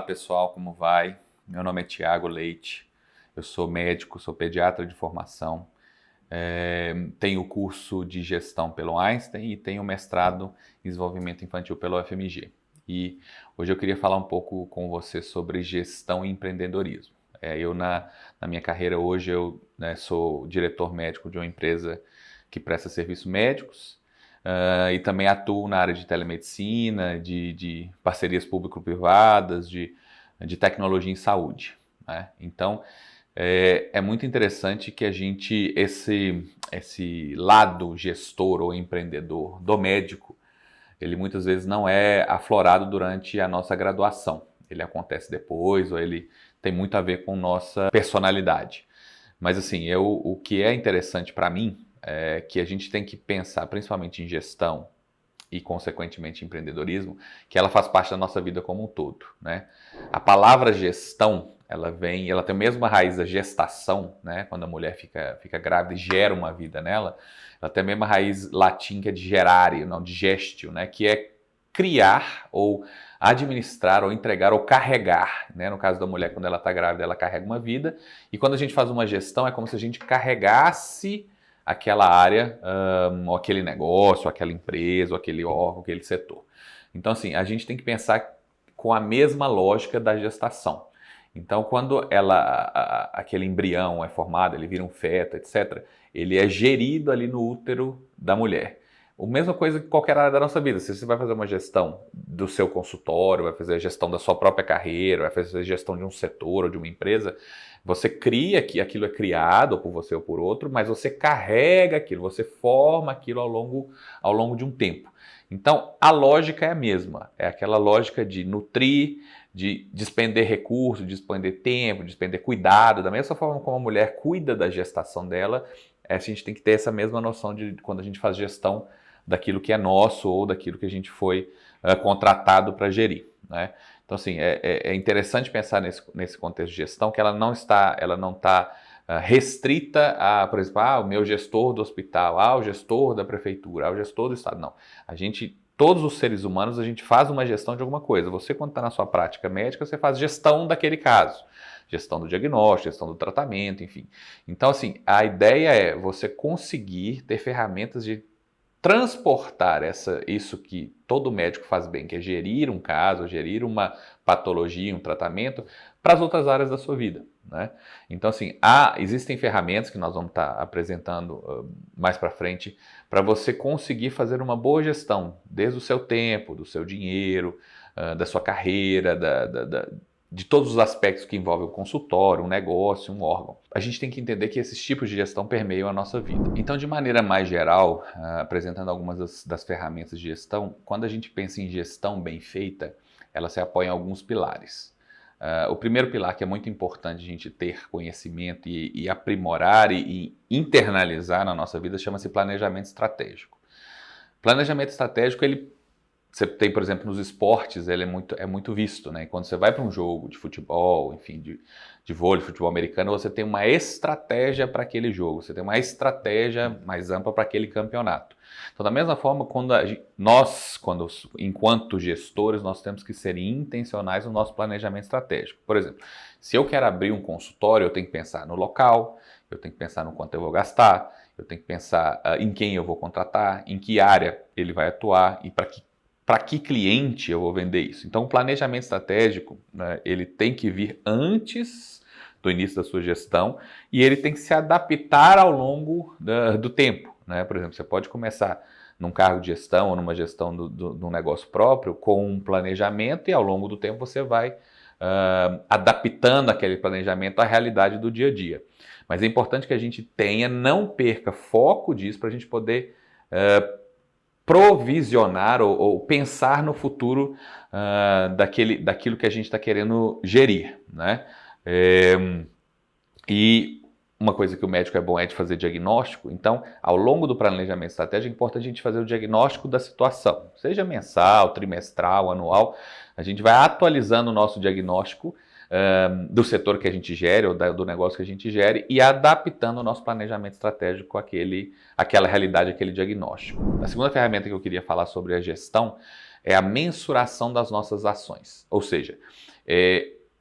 pessoal, como vai? Meu nome é Tiago Leite, eu sou médico, sou pediatra de formação, tenho o curso de gestão pelo Einstein e tenho mestrado em desenvolvimento infantil pelo UFMG. E hoje eu queria falar um pouco com você sobre gestão e empreendedorismo. Na minha carreira hoje, sou diretor médico de uma empresa que presta serviços médicos. E também atuo na área de telemedicina, de parcerias público-privadas, de tecnologia em saúde, né? Então, é muito interessante que esse lado gestor ou empreendedor do médico, ele muitas vezes não é aflorado durante a nossa graduação. Ele acontece depois, ou ele tem muito a ver com nossa personalidade. Mas assim, o que é interessante para mim é que a gente tem que pensar principalmente em gestão e, consequentemente, em empreendedorismo, que ela faz parte da nossa vida como um todo, né? A palavra gestão, ela tem a mesma raiz da gestação, né? Quando a mulher fica grávida e gera uma vida nela, ela tem a mesma raiz latim que é de gerare, não, de gestio, né? Que é criar ou administrar ou entregar ou carregar, né? No caso da mulher, quando ela está grávida, ela carrega uma vida, e quando a gente faz uma gestão, é como se a gente carregasse aquela área, ou aquele negócio, ou aquela empresa, ou aquele órgão, aquele setor. Então, assim, a gente tem que pensar com a mesma lógica da gestação. Então, quando aquele embrião é formado, ele vira um feto, etc., ele é gerido ali no útero da mulher. A mesma coisa que qualquer área da nossa vida. Se você vai fazer uma gestão do seu consultório, vai fazer a gestão da sua própria carreira, vai fazer a gestão de um setor ou de uma empresa, você cria que aquilo é criado por você ou por outro, mas você carrega aquilo, você forma aquilo ao longo de um tempo. Então, a lógica é a mesma. É aquela lógica de nutrir, de despender recursos, de despender tempo, de despender cuidado. Da mesma forma como a mulher cuida da gestação dela, a gente tem que ter essa mesma noção de quando a gente faz gestão daquilo que é nosso ou daquilo que a gente foi contratado para gerir, né? Então, assim, é interessante pensar nesse contexto de gestão, que ela não está restrita a, por exemplo, o meu gestor do hospital, o gestor da prefeitura, o gestor do estado. Não. Todos os seres humanos, a gente faz uma gestão de alguma coisa. Você, quando está na sua prática médica, você faz gestão daquele caso. Gestão do diagnóstico, gestão do tratamento, enfim. Então, assim, a ideia é você conseguir ter ferramentas de transportar isso que todo médico faz bem, que é gerir um caso, gerir uma patologia, um tratamento, para as outras áreas da sua vida, né? Então, assim, existem ferramentas que nós vamos estar apresentando mais para frente para você conseguir fazer uma boa gestão, desde o seu tempo, do seu dinheiro, da sua carreira, de todos os aspectos que envolvem o consultório, um negócio, um órgão. A gente tem que entender que esses tipos de gestão permeiam a nossa vida. Então, de maneira mais geral, apresentando algumas das ferramentas de gestão, quando a gente pensa em gestão bem feita, ela se apoia em alguns pilares. O primeiro pilar, que é muito importante a gente ter conhecimento e aprimorar e internalizar na nossa vida, chama-se planejamento estratégico. Planejamento estratégico, você tem, por exemplo, nos esportes, ele é muito visto, né? Quando você vai para um jogo de futebol, enfim, de vôlei, futebol americano, você tem uma estratégia para aquele jogo, você tem uma estratégia mais ampla para aquele campeonato. Então, da mesma forma, enquanto gestores, nós temos que ser intencionais no nosso planejamento estratégico. Por exemplo, se eu quero abrir um consultório, eu tenho que pensar no local, eu tenho que pensar no quanto eu vou gastar, eu tenho que pensar em quem eu vou contratar, em que área ele vai atuar e para que cliente eu vou vender isso. Então, o planejamento estratégico, né, ele tem que vir antes do início da sua gestão e ele tem que se adaptar ao longo do tempo, né? Por exemplo, você pode começar num cargo de gestão ou numa gestão de um negócio próprio com um planejamento e ao longo do tempo você vai adaptando aquele planejamento à realidade do dia a dia. Mas é importante que a gente não perca foco disso para a gente poder provisionar ou pensar no futuro daquilo que a gente está querendo gerir, né? E uma coisa que o médico é bom é de fazer diagnóstico. Então, ao longo do planejamento estratégico, é importante a gente fazer o diagnóstico da situação, seja mensal, trimestral, anual. A gente vai atualizando o nosso diagnóstico do setor que a gente gere ou do negócio que a gente gere e adaptando o nosso planejamento estratégico àquela realidade, aquele diagnóstico. A segunda ferramenta que eu queria falar sobre a gestão é a mensuração das nossas ações. Ou seja,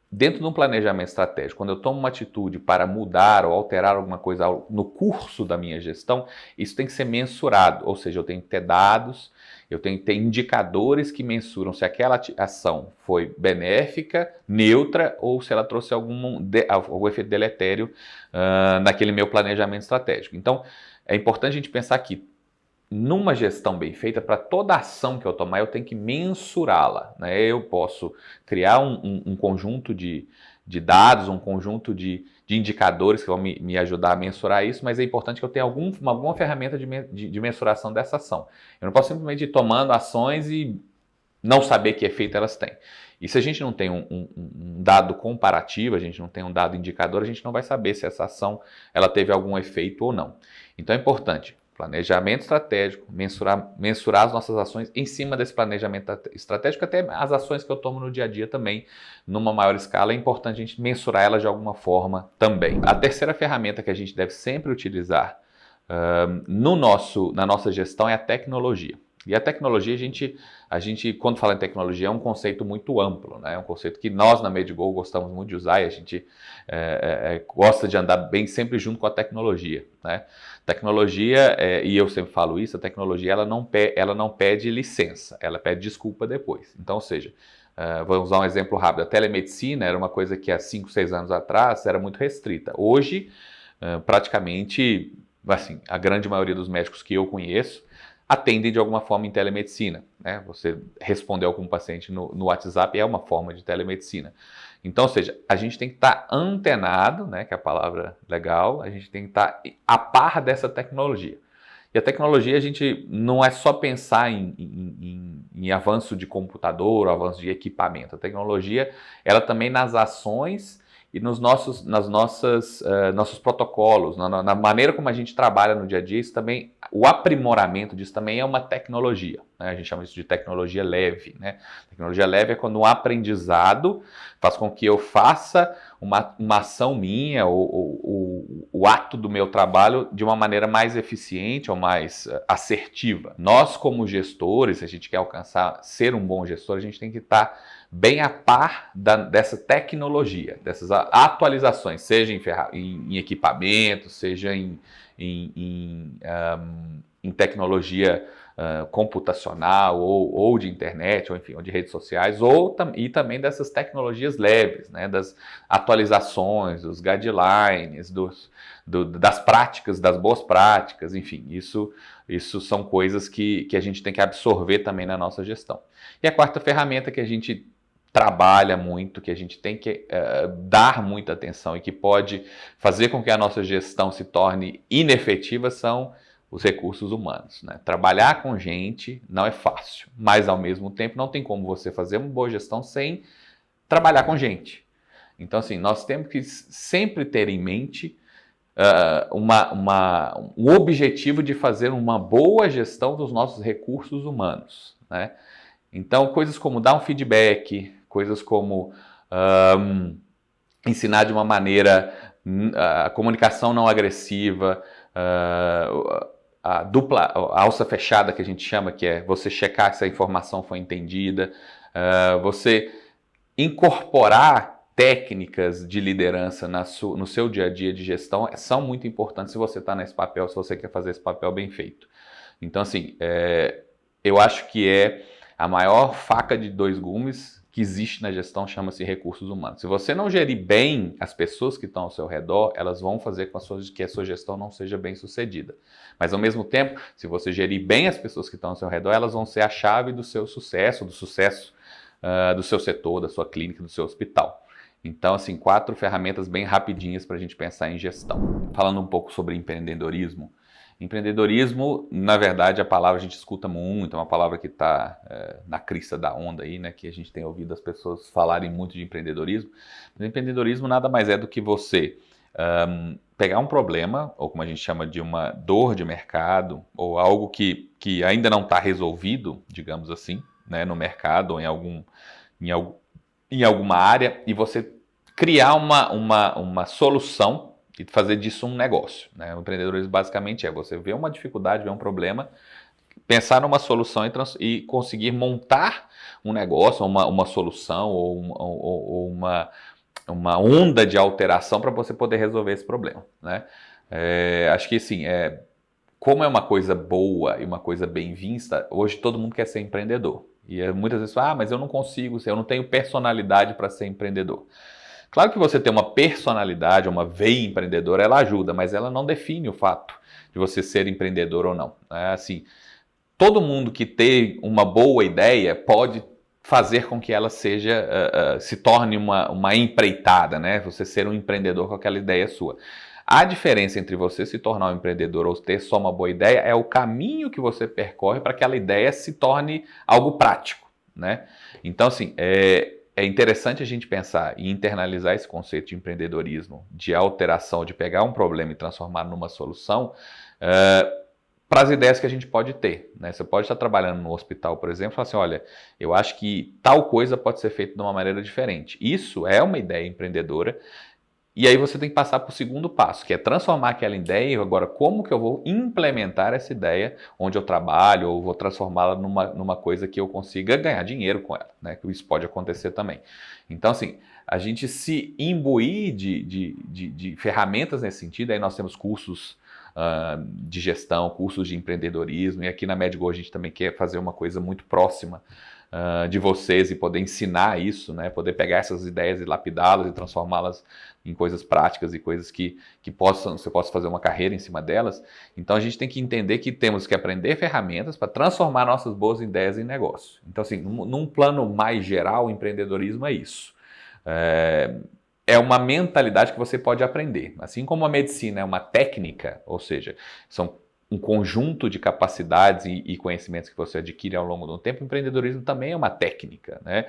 Dentro de um planejamento estratégico, quando eu tomo uma atitude para mudar ou alterar alguma coisa no curso da minha gestão, isso tem que ser mensurado, ou seja, eu tenho que ter dados, eu tenho que ter indicadores que mensuram se aquela ação foi benéfica, neutra ou se ela trouxe algum efeito deletério naquele meu planejamento estratégico. Então, é importante a gente pensar que numa gestão bem feita, para toda ação que eu tomar, eu tenho que mensurá-la, né? Eu posso criar um conjunto de dados, um conjunto de indicadores que vão me ajudar a mensurar isso, mas é importante que eu tenha alguma ferramenta de mensuração dessa ação. Eu não posso simplesmente ir tomando ações e não saber que efeito elas têm. E se a gente não tem um dado comparativo, a gente não tem um dado indicador, a gente não vai saber se essa ação ela teve algum efeito ou não. Então é importante planejamento estratégico, mensurar as nossas ações em cima desse planejamento estratégico, até as ações que eu tomo no dia a dia também, numa maior escala, é importante a gente mensurar elas de alguma forma também. A terceira ferramenta que a gente deve sempre utilizar na nossa gestão é a tecnologia. E a tecnologia, a gente, quando fala em tecnologia, é um conceito muito amplo, né? É um conceito que nós na MedGo gostamos muito de usar e a gente gosta de andar bem sempre junto com a tecnologia, né? Tecnologia, e eu sempre falo isso, a tecnologia ela não pede licença, ela pede desculpa depois. Então, ou seja, vou usar um exemplo rápido, a telemedicina era uma coisa que há 5, 6 anos atrás era muito restrita. Hoje, praticamente, assim, a grande maioria dos médicos que eu conheço atendem de alguma forma em telemedicina, né? Você responder algum paciente no WhatsApp é uma forma de telemedicina. Então, ou seja, a gente tem que estar antenado, né, que é a palavra legal, a gente tem que estar a par dessa tecnologia. E a tecnologia, a gente não é só pensar em avanço de computador, avanço de equipamento. A tecnologia, ela também nas ações e nos nossos protocolos, na maneira como a gente trabalha no dia a dia, isso também, o aprimoramento disso também é uma tecnologia, né? A gente chama isso de tecnologia leve, né? Tecnologia leve é quando um aprendizado faz com que eu faça uma ação minha, o ato do meu trabalho de uma maneira mais eficiente ou mais assertiva. Nós, como gestores, se a gente quer ser um bom gestor, a gente tem que estar bem a par dessa tecnologia, dessas atualizações, seja em equipamentos, seja em tecnologia computacional ou de internet, ou enfim, ou de redes sociais, e também dessas tecnologias leves, né, das atualizações, dos guidelines, das práticas, das boas práticas, enfim, isso são coisas que a gente tem que absorver também na nossa gestão. E a quarta ferramenta que a gente trabalha muito, que a gente tem que dar muita atenção e que pode fazer com que a nossa gestão se torne inefetiva são os recursos humanos, né? Trabalhar com gente não é fácil, mas ao mesmo tempo não tem como você fazer uma boa gestão sem trabalhar com gente. Então, assim, nós temos que sempre ter em mente um objetivo de fazer uma boa gestão dos nossos recursos humanos, né? Então, coisas como dar um feedback, coisas como ensinar de uma maneira, a comunicação não agressiva, a alça fechada que a gente chama, que é você checar se a informação foi entendida, você incorporar técnicas de liderança no seu dia a dia de gestão são muito importantes se você está nesse papel, se você quer fazer esse papel bem feito. Então, assim, eu acho que a maior faca de dois gumes que existe na gestão chama-se recursos humanos. Se você não gerir bem as pessoas que estão ao seu redor, elas vão fazer com que a sua gestão não seja bem sucedida. Mas, ao mesmo tempo, se você gerir bem as pessoas que estão ao seu redor, elas vão ser a chave do seu sucesso, do seu setor, da sua clínica, do seu hospital. Então, assim, 4 ferramentas bem rapidinhas para a gente pensar em gestão. Falando um pouco sobre empreendedorismo. Empreendedorismo, na verdade, a palavra a gente escuta muito, é uma palavra que está na crista da onda aí, né? Que a gente tem ouvido as pessoas falarem muito de empreendedorismo. Mas empreendedorismo nada mais é do que você pegar um problema, ou como a gente chama de uma dor de mercado, ou algo que ainda não está resolvido, digamos assim, né, no mercado ou em alguma área, e você criar uma solução e fazer disso um negócio, né? O empreendedorismo basicamente você ver uma dificuldade, ver um problema, pensar numa solução e conseguir montar um negócio, uma solução ou uma onda de alteração para você poder resolver esse problema, né? Acho que assim, como é uma coisa boa e uma coisa bem vista, hoje todo mundo quer ser empreendedor. E muitas vezes fala, mas eu não consigo ser, eu não tenho personalidade para ser empreendedor. Claro que você ter uma personalidade, uma veia empreendedora, ela ajuda, mas ela não define o fato de você ser empreendedor ou não. Assim, todo mundo que tem uma boa ideia pode fazer com que ela se torne uma empreitada, né? Você ser um empreendedor com aquela ideia sua. A diferença entre você se tornar um empreendedor ou ter só uma boa ideia é o caminho que você percorre para que aquela ideia se torne algo prático, né? Então, assim, é interessante a gente pensar e internalizar esse conceito de empreendedorismo, de alteração, de pegar um problema e transformar numa solução, para as ideias que a gente pode ter, né? Você pode estar trabalhando no hospital, por exemplo, e falar assim, olha, eu acho que tal coisa pode ser feita de uma maneira diferente. Isso é uma ideia empreendedora. E aí você tem que passar para o segundo passo, que é transformar aquela ideia, e agora como que eu vou implementar essa ideia onde eu trabalho, ou vou transformá-la numa coisa que eu consiga ganhar dinheiro com ela, né? Que isso pode acontecer também. Então, assim, a gente se imbuir de ferramentas nesse sentido, aí nós temos cursos de gestão, cursos de empreendedorismo, e aqui na MedGo a gente também quer fazer uma coisa muito próxima de vocês e poder ensinar isso, né? Poder pegar essas ideias e lapidá-las e transformá-las em coisas práticas e coisas que você possa fazer uma carreira em cima delas. Então a gente tem que entender que temos que aprender ferramentas para transformar nossas boas ideias em negócio. Então, assim, num plano mais geral, o empreendedorismo é isso. É uma mentalidade que você pode aprender. Assim como a medicina é uma técnica, ou seja, são um conjunto de capacidades e conhecimentos que você adquire ao longo do tempo, o empreendedorismo também é uma técnica, né?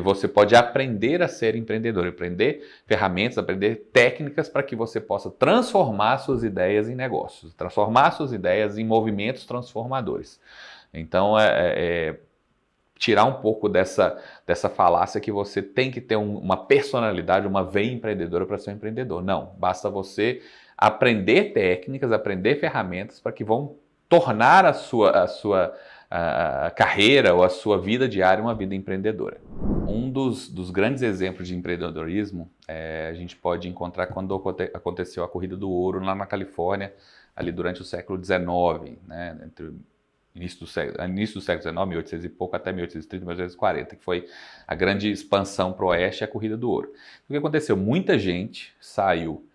Você pode aprender a ser empreendedor, aprender ferramentas, aprender técnicas para que você possa transformar suas ideias em negócios, transformar suas ideias em movimentos transformadores. Então, tirar um pouco dessa falácia que você tem que ter uma personalidade, uma veia empreendedora para ser um empreendedor. Não, basta você aprender técnicas, aprender ferramentas para que vão tornar a sua carreira ou a sua vida diária uma vida empreendedora. Um dos grandes exemplos de empreendedorismo a gente pode encontrar quando aconteceu a Corrida do Ouro lá na Califórnia, ali durante o século XIX, né, entre início do século XIX, 1800 e pouco, até 1830, 1840, que foi a grande expansão para o oeste e a Corrida do Ouro. O que aconteceu? Muita gente saiu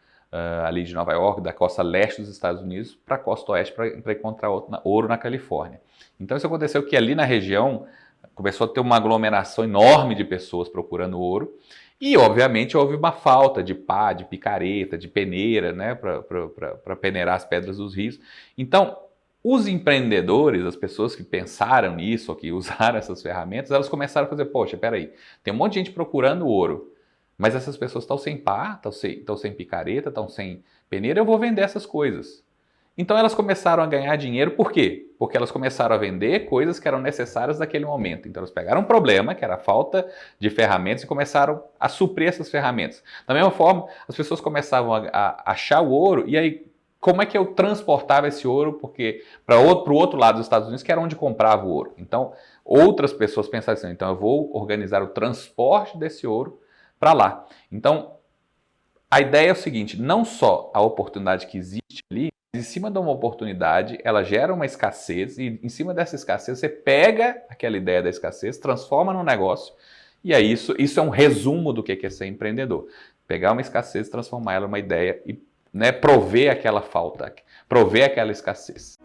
ali de Nova York, da costa leste dos Estados Unidos, para a costa oeste para encontrar ouro na Califórnia. Então isso aconteceu que ali na região começou a ter uma aglomeração enorme de pessoas procurando ouro e, obviamente, houve uma falta de pá, de picareta, de peneira, né, para peneirar as pedras dos rios. Então, os empreendedores, as pessoas que pensaram nisso, ou que usaram essas ferramentas, elas começaram a fazer, poxa, peraí, tem um monte de gente procurando ouro, mas essas pessoas estão sem pá, estão sem picareta, estão sem peneira, eu vou vender essas coisas. Então elas começaram a ganhar dinheiro, por quê? Porque elas começaram a vender coisas que eram necessárias naquele momento. Então elas pegaram um problema, que era a falta de ferramentas, e começaram a suprir essas ferramentas. Da mesma forma, as pessoas começavam a achar o ouro, e aí como é que eu transportava esse ouro para o outro lado dos Estados Unidos, que era onde comprava o ouro. Então outras pessoas pensaram assim, então eu vou organizar o transporte desse ouro para lá. Então, a ideia é o seguinte, não só a oportunidade que existe ali, mas em cima de uma oportunidade, ela gera uma escassez e em cima dessa escassez você pega aquela ideia da escassez, transforma num negócio e aí isso é um resumo do que é ser empreendedor. Pegar uma escassez, transformar ela numa ideia e, né, prover aquela falta, prover aquela escassez.